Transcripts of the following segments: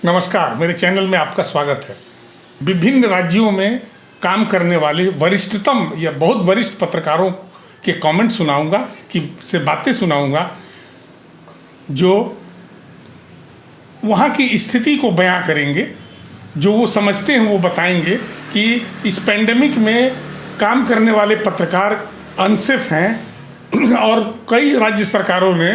नमस्कार, मेरे चैनल में आपका स्वागत है। विभिन्न राज्यों में काम करने वाले वरिष्ठतम या बहुत वरिष्ठ पत्रकारों के कमेंट सुनाऊंगा से बातें सुनाऊंगा जो वहाँ की स्थिति को बयां करेंगे, जो वो समझते हैं वो बताएंगे कि इस पेंडेमिक में काम करने वाले पत्रकार अनसेफ हैं और कई राज्य सरकारों ने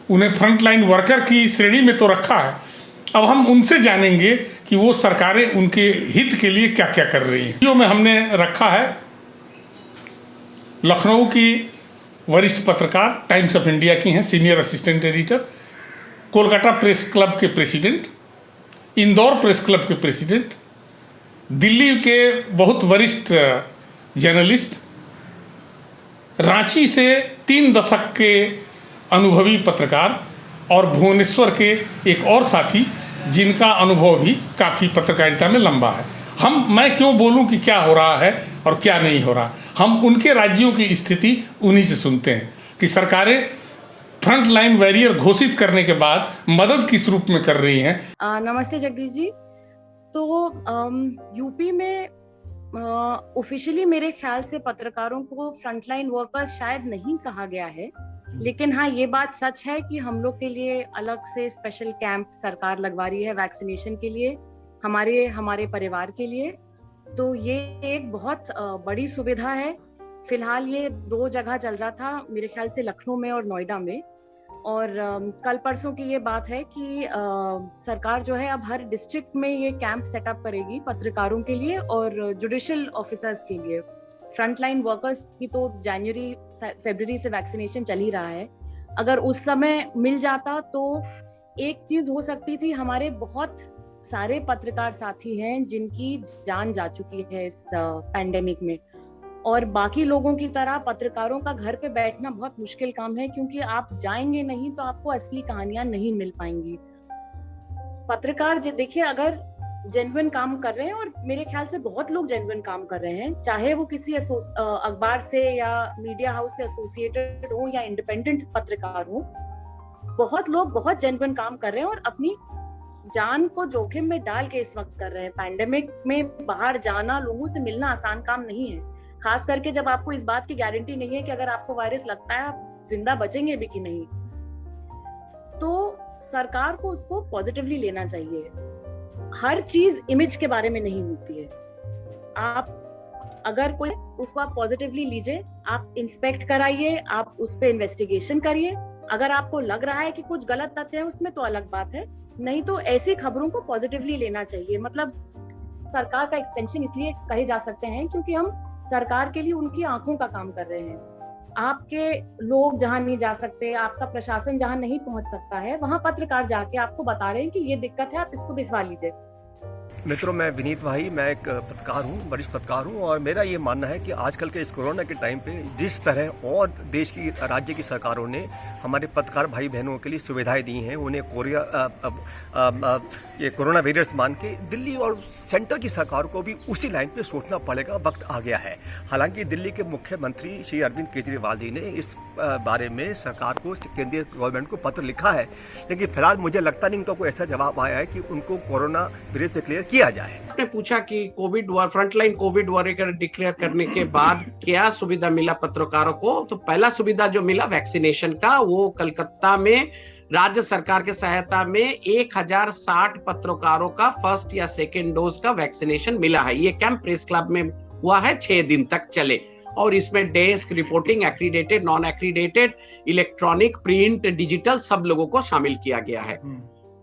उन्हें फ्रंटलाइन वर्कर की श्रेणी में तो रखा है। अब हम उनसे जानेंगे कि वो सरकारें उनके हित के लिए क्या क्या कर रही हैं। जो में हमने रखा है लखनऊ की वरिष्ठ पत्रकार, टाइम्स ऑफ इंडिया की हैं, senior assistant editor, Kolkata press club के प्रेसिडेंट, इंदौर प्रेस क्लब के प्रेसिडेंट, दिल्ली के बहुत वरिष्ठ जर्नलिस्ट, रांची से 3 दशक के अनुभवी पत्रकार और भुवनेश्वर के एक और साथी जिनका अनुभव भी काफ़ी पत्रकारिता में लंबा है। मैं क्यों बोलूं कि क्या हो रहा है और क्या नहीं हो रहा, हम उनके राज्यों की स्थिति उन्हीं से सुनते हैं कि सरकारें फ्रंट लाइन वॉरियर घोषित करने के बाद मदद किस रूप में कर रही हैं। नमस्ते जगदीश जी। तो यूपी में ऑफिशियली मेरे ख्याल से पत्रकारों को फ्रंटलाइन वर्कर्स शायद नहीं कहा गया है, लेकिन हाँ ये बात सच है कि हम लोग के लिए अलग से स्पेशल कैंप सरकार लगवा रही है वैक्सीनेशन के लिए, हमारे परिवार के लिए। तो ये एक बहुत बड़ी सुविधा है। फिलहाल ये 2 जगह चल रहा था, मेरे ख्याल से लखनऊ में और नोएडा में। और कल परसों की ये बात है कि सरकार जो है अब हर डिस्ट्रिक्ट में ये कैंप सेटअप करेगी पत्रकारों के लिए और जुडिशियल ऑफिसर्स के लिए। फ्रंटलाइन वर्कर्स की तो फरवरी से वैक्सीनेशन चल ही रहा है। अगर उस समय मिल जाता तो एक चीज हो सकती थी, हमारे बहुत सारे पत्रकार साथी हैं जिनकी जान जा चुकी है इस पैंडेमिक में, और बाकी लोगों की तरह पत्रकारों का घर पे बैठना बहुत मुश्किल काम है, क्योंकि आप जाएंगे नहीं तो आपको असली कहानियां नहीं मिल पाएंगी। पत्रकार देखिए अगर जेन्युइन काम कर रहे हैं, और मेरे ख्याल से बहुत लोग जेन्युइन काम कर रहे हैं, चाहे वो किसी अखबार से या मीडिया हाउस से एसोसिएटेड हो या इंडिपेंडेंट पत्रकार हो, बहुत लोग बहुत जेन्युइन काम कर रहे हैं और अपनी जान को जोखिम में डाल के इस वक्त कर रहे हैं। पैंडेमिक में बाहर जाना, लोगों से मिलना आसान काम नहीं है, खास करके जब आपको इस बात की गारंटी नहीं है कि अगर आपको वायरस लगता है आप जिंदा बचेंगे भी कि नहीं। तो सरकार को उसको पॉजिटिवली लेना चाहिए। हर चीज इमेज के बारे में नहीं होती है। आप अगर कोई उसको आप पॉजिटिवली लीजिए, आप इंस्पेक्ट कराइए, आप उस पे इन्वेस्टिगेशन करिए। अगर आपको लग रहा है कि कुछ गलत तथ्य है उसमें तो अलग बात है, नहीं तो ऐसी खबरों को पॉजिटिवली लेना चाहिए। मतलब सरकार का एक्सटेंशन इसलिए कहे जा सकते हैं क्योंकि हम सरकार के लिए उनकी आंखों का काम कर रहे हैं। आपके लोग जहां नहीं जा सकते, आपका प्रशासन जहां नहीं पहुंच सकता है, वहां पत्रकार जाके आपको बता रहे हैं कि ये दिक्कत है, आप इसको दिखवा लीजिए। मित्रों, मैं विनीत भाई, मैं एक पत्रकार हूँ, वरिष्ठ पत्रकार हूँ, और मेरा ये मानना है कि आजकल के इस कोरोना के टाइम पे जिस तरह और देश की राज्य की सरकारों ने हमारे पत्रकार भाई बहनों के लिए सुविधाएं दी हैं, उन्हें ये कोरोना वॉरियर्स मान के दिल्ली और सेंटर की सरकार को भी उसी लाइन पे सोचना पड़ेगा, वक्त आ गया है। हालांकि दिल्ली के मुख्यमंत्री श्री अरविंद केजरीवाल जी ने इस बारे में सरकार को, केंद्रीय गवर्नमेंट को पत्र लिखा है, लेकिन फिलहाल मुझे लगता नहीं उनका कोई ऐसा जवाब आया है कि उनको कोरोना वॉरियर्स डिक्लेयर किया जाए। आपने पूछा कि फ्रंटलाइन कोविड वॉरियर डिक्लेयर करने के बाद क्या सुविधा मिला पत्रकारों को, तो पहला सुविधा जो मिला वैक्सीनेशन का, वो कलकत्ता में राज्य सरकार के सहायता में 1060 पत्रकारों का फर्स्ट या सेकेंड डोज का वैक्सीनेशन मिला है। ये कैंप प्रेस क्लब में हुआ है, 6 दिन तक चले, और इसमें desk reporting, accredited, non accredited, electronic, print, digital सब लोगों को शामिल किया गया है।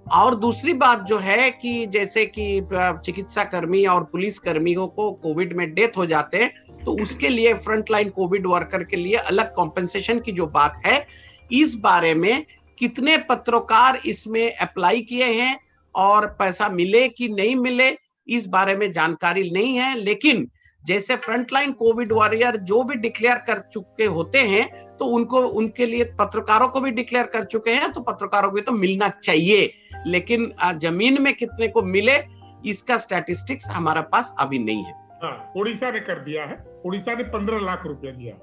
और दूसरी बात जो है कि जैसे कि चिकित्सा कर्मी और पुलिस कर्मियों को कोविड में डेथ हो जाते हैं, तो उसके लिए फ्रंटलाइन कोविड वर्कर के लिए अलग कॉम्पेंसेशन की जो बात है, इस बारे में कितने पत्रकार इसमें अप्लाई किए हैं और पैसा मिले कि नहीं मिले, इस बारे में जानकारी नहीं है। लेकिन जैसे फ्रंटलाइन कोविड वॉरियर जो भी डिक्लेयर कर चुके होते हैं, तो उनके लिए पत्रकारों को भी डिक्लेयर कर चुके हैं, तो पत्रकारों को तो मिलना चाहिए। लेकिन जमीन में कितने को मिले, इसका स्टैटिस्टिक्स हमारे पास अभी नहीं है। हाँ, उड़ीसा ने कर दिया है। उड़ीसा ने 15 लाख रुपया दिया।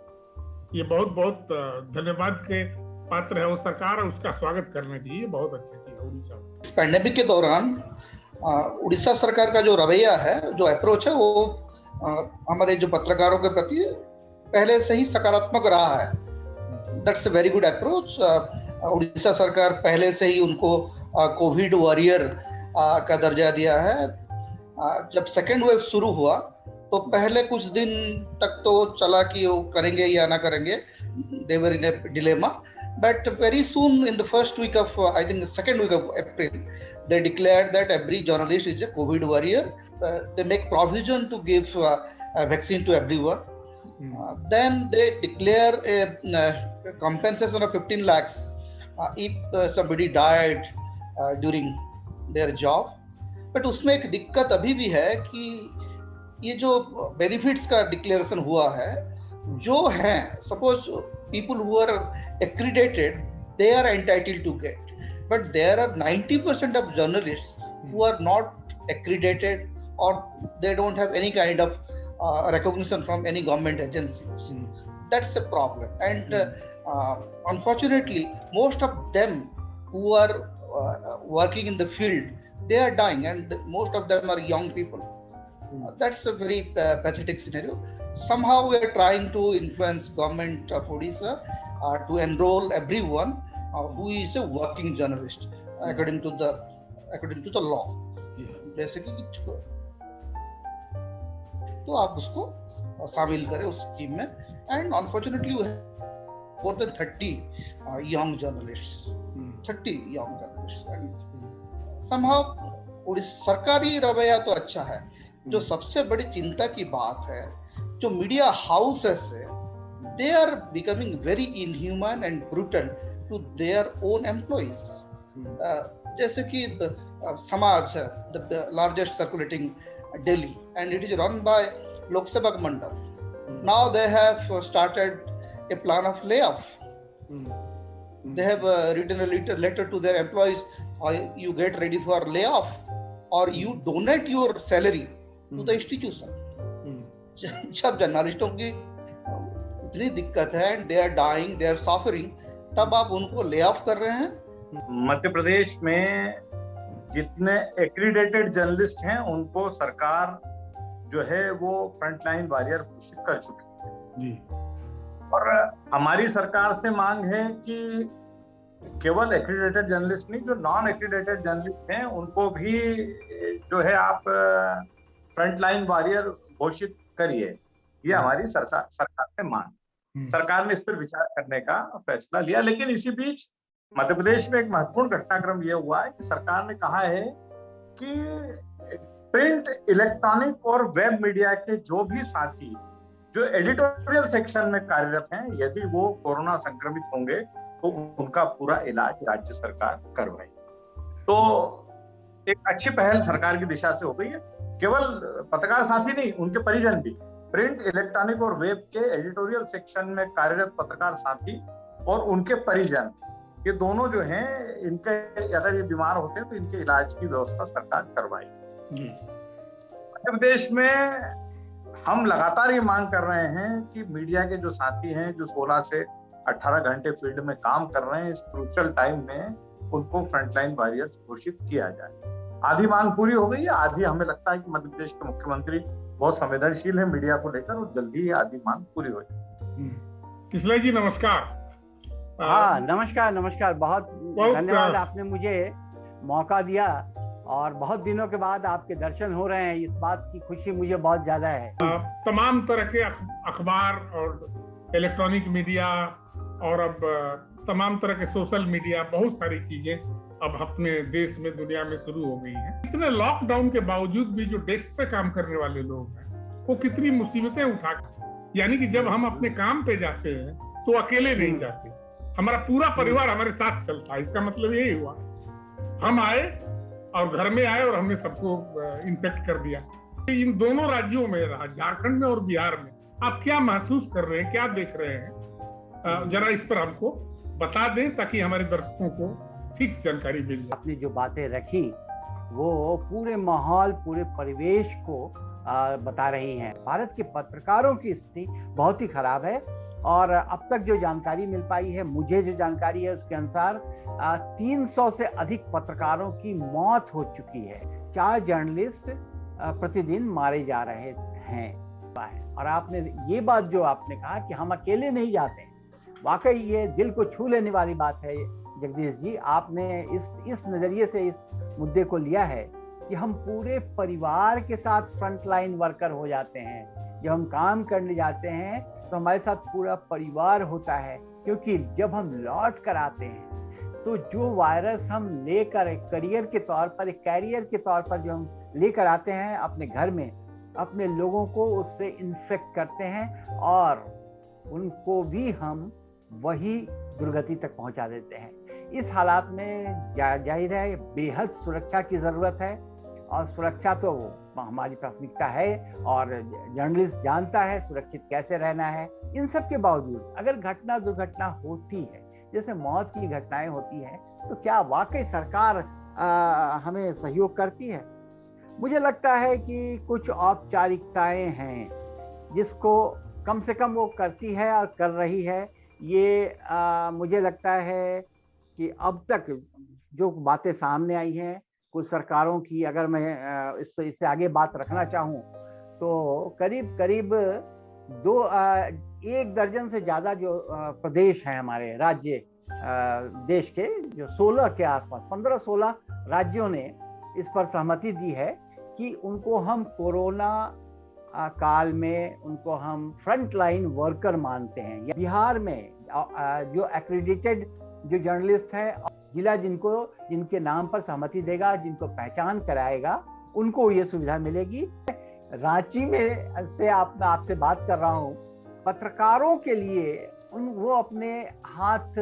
ये बहुत बहुत धन्यवाद के पात्र है वो सरकार, उसका स्वागत करना चाहिए। बहुत अच्छा किया उड़ीसा। इस पैंडेमिक के दौरान उड़ीसा सरकार का जो रवैया है, जो अप्रोच है, वो हमारे जो पत्रकारों के प्रति पहले से ही सकारात्मक रहा है। That's a very good approach. Orissa सरकार पहले से ही उनको कोविड वॉरियर का दर्जा दिया है। जब सेकेंड वेव शुरू हुआ तो पहले कुछ दिन तक तो चला कि वो करेंगे या ना करेंगे, they were in a dilemma, but very soon in the first week of, I think second week of April, they declared that every journalist is a COVID warrior. They make provision to give a vaccine to everyone. Then they declare a compensation of 15 lakhs if somebody died during their job. But उसमें एक दिक्कत अभी भी है कि ये जो benefits का डिक्लेरेशन हुआ है, जो हैं, suppose people who are accredited, they are entitled to get. But there are 90% of journalists who are not accredited, or they don't have any kind of recognition from any government agencies. That's a problem. And unfortunately, most of them who are working in the field, they are dying, and most of them are young people. That's a very pathetic scenario. Somehow we are trying to influence government of Odisha to enroll everyone who is a working journalist according to the law. Basically, तो आप उसको शामिल करें उस scheme में. And unfortunately we have more than 30 young journalists. 30 young journalists. And somehow सरकारी रवैया तो अच्छा है. जो सबसे बड़ी चिंता की बात है, जो मीडिया हाउसेस है, they are becoming very inhuman and brutal to their own employees. जैसे कि समाज है, the largest circulating daily, and it is run by Lok Sabha Mandal. Now they have started a plan of layoff. They have written a letter to their employees, you get ready for layoff or you donate your salary to the institution. जब जर्नलिस्टों की इतनी दिक्कत है, and they are dying, they are suffering, तब आप उनको lay off कर रहे हैं. मध्य प्रदेश में जितने एक्रीडेटेड जर्नलिस्ट हैं उनको सरकार जो है वो फ्रंटलाइन वॉरियर घोषित कर चुकी है जी. और हमारी सरकार से मांग है कि केवल एक्रीडेटेड जर्नलिस्ट नहीं, जो नॉन एक्रीडेटेड जर्नलिस्ट हैं उनको भी जो है आप फ्रंटलाइन वॉरियर घोषित करिए. ये हमारी सरकार से मांग. सरकार ने इस पर विचार करने का फैसला लिया. लेकिन इसी बीच मध्य प्रदेश में एक महत्वपूर्ण घटनाक्रम यह हुआ है कि सरकार ने कहा है कि प्रिंट, इलेक्ट्रॉनिक और वेब मीडिया के जो भी साथी जो एडिटोरियल सेक्शन में कार्यरत हैं, यदि वो कोरोना संक्रमित होंगे तो उनका पूरा इलाज राज्य सरकार करवाएगी. तो एक अच्छी पहल सरकार की दिशा से हो गई है. केवल पत्रकार साथी नहीं, उनके परिजन भी, प्रिंट, इलेक्ट्रॉनिक और वेब के एडिटोरियल सेक्शन में कार्यरत पत्रकार साथी और उनके परिजन, ये दोनों जो हैं, इनके अगर ये बीमार होते हैं तो इनके इलाज की व्यवस्था सरकार करवाएगी. मध्य प्रदेश में हम लगातार ये मांग कर रहे हैं कि मीडिया के जो साथी हैं, जो 16 से 18 घंटे फील्ड में काम कर रहे हैं, इस क्रूशियल टाइम में उनको फ्रंटलाइन वॉरियर्स घोषित किया जाए. आधी मांग पूरी हो गई है, आधी हमें लगता है कि मध्य प्रदेश के मुख्यमंत्री बहुत संवेदनशील है मीडिया को लेकर और जल्दी ही आधी मांग पूरी हो जाए. किसले जी नमस्कार. हाँ नमस्कार. बहुत धन्यवाद, आपने मुझे मौका दिया और बहुत दिनों के बाद आपके दर्शन हो रहे हैं, इस बात की खुशी मुझे बहुत ज्यादा है. तमाम तरह के अखबार और इलेक्ट्रॉनिक मीडिया और अब तमाम तरह के सोशल मीडिया, बहुत सारी चीजें अब अपने देश में, दुनिया में शुरू हो गई हैं. इतने लॉकडाउन के बावजूद भी जो डेस्क पे काम करने वाले लोग हैं वो कितनी मुसीबतें उठा, यानी कि जब हम अपने काम पे जाते हैं तो अकेले नहीं जाते, हमारा पूरा परिवार हमारे साथ चलता है. इसका मतलब यही हुआ, हम आए और घर में आए और हमने सबको इन्फेक्ट कर दिया. इन दोनों राज्यों में, झारखंड में और बिहार में, आप क्या महसूस कर रहे हैं, क्या देख रहे हैं, जरा इस पर हमको बता दें ताकि हमारे दर्शकों को ठीक जानकारी मिल जाए. आपने जो बातें रखी वो पूरे माहौल, पूरे परिवेश को बता रही हैं. भारत के पत्रकारों की स्थिति बहुत ही खराब है और अब तक जो जानकारी मिल पाई है, मुझे जो जानकारी है उसके अनुसार 300 से अधिक पत्रकारों की मौत हो चुकी है. 4 जर्नलिस्ट प्रतिदिन मारे जा रहे हैं। और आपने ये बात जो आपने कहा कि हम अकेले नहीं जाते, वाकई ये दिल को छू लेने वाली बात है जगदीश जी। आपने इस नजरिए से इस मुद्दे को लिया है कि हम पूरे परिवार के साथ फ्रंटलाइन वर्कर हो जाते हैं। जब हम काम करने जाते हैं तो हमारे साथ पूरा परिवार होता है, क्योंकि जब हम लौट कर आते हैं तो जो वायरस हम लेकर करियर के तौर पर, एक कैरियर के तौर पर जो हम लेकर आते हैं अपने घर में, अपने लोगों को उससे इन्फेक्ट करते हैं और उनको भी हम वही दुर्गति तक पहुंचा देते हैं। इस हालात में जाहिर है बेहद सुरक्षा की जरूरत है, और सुरक्षा तो हमारी प्राथमिकता है और जर्नलिस्ट जानता है सुरक्षित कैसे रहना है। इन सब के बावजूद अगर घटना दुर्घटना होती है, जैसे मौत की घटनाएं होती हैं, तो क्या वाकई सरकार हमें सहयोग करती है? मुझे लगता है कि कुछ औपचारिकताएं हैं जिसको कम से कम वो करती है और कर रही है। ये मुझे लगता है कि अब तक जो बातें सामने आई हैं कुछ सरकारों की, अगर मैं इससे आगे बात रखना चाहूँ तो करीब 1 दर्जन से ज़्यादा जो प्रदेश हैं हमारे राज्य देश के, जो 16 के आसपास 15-16 राज्यों ने इस पर सहमति दी है कि उनको हम कोरोना काल में उनको हम फ्रंट लाइन वर्कर मानते हैं। बिहार में जो एक्रेडिटेड जो जर्नलिस्ट है, जिला जिनके नाम पर सहमति देगा, जिनको पहचान कराएगा, उनको ये सुविधा मिलेगी। रांची में से आपसे बात कर रहा हूँ, पत्रकारों के लिए वो अपने हाथ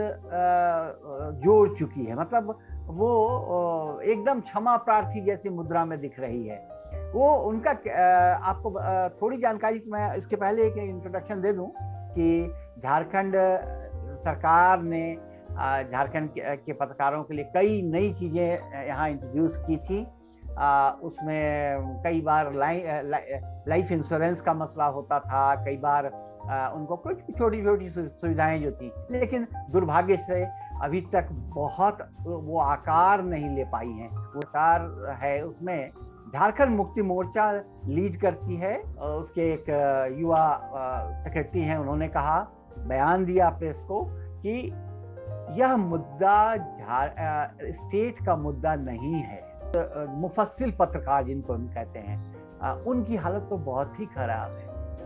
जोड़ चुकी है, मतलब वो एकदम क्षमा प्रार्थी जैसी मुद्रा में दिख रही है। वो उनका आपको थोड़ी जानकारी मैं इसके पहले एक इंट्रोडक्शन दे दूं कि झारखंड सरकार ने झारखंड के पत्रकारों के लिए कई नई चीज़ें यहाँ इंट्रोड्यूस की थी। उसमें कई बार लाइफ इंश्योरेंस का मसला होता था, कई बार उनको कुछ छोटी छोटी सुविधाएं जो थी, लेकिन दुर्भाग्य से अभी तक बहुत वो आकार नहीं ले पाई हैं। वो आकार है उसमें झारखंड मुक्ति मोर्चा लीड करती है, उसके एक युवा सेक्रेटरी हैं, उन्होंने कहा, बयान दिया प्रेस को कि यह मुद्दा स्टेट का मुद्दा नहीं है। मुफस्सिल पत्रकार जिनको हम कहते हैं, उनकी हालत तो बहुत ही खराब है।